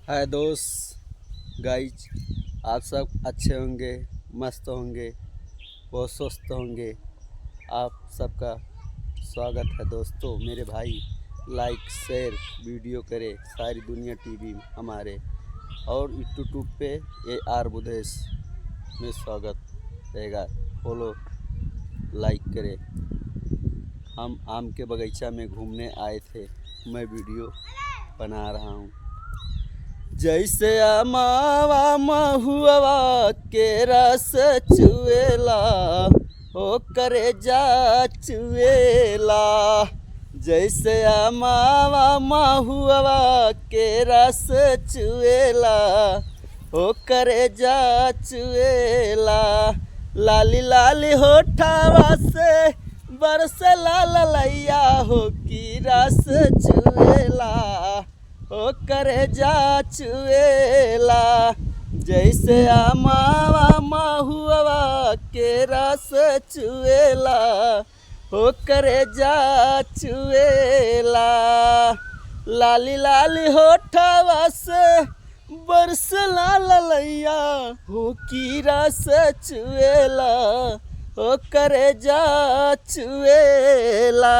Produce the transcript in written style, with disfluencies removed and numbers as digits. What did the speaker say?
हाय दोस्त गाइज, आप सब अच्छे होंगे, मस्त होंगे, बहुत स्वस्थ होंगे। आप सबका स्वागत है दोस्तों। मेरे भाई लाइक शेयर वीडियो करें सारी दुनिया टीवी हमारे और यूट्यूब पे ए आर बुधेश में स्वागत रहेगा। फॉलो लाइक करें। हम आम के बगीचा में घूमने आए थे, मैं वीडियो बना रहा हूँ। जैसे मावा महुआ के रस चुएला हो करे जा चुएला। जैसे मावा महुआ के रस चुएला हो करे जा चुएला। लाली लाली होठावा से बरस लाल लैया हो की रस चुएला ओ करे जा चुएला। जैसे मावा महुआ के रस चुएला हो करे जा चुएला। लाली लाली होठवा से बरस लाल लैया हो की रस चुएला हो करे जा चुएला।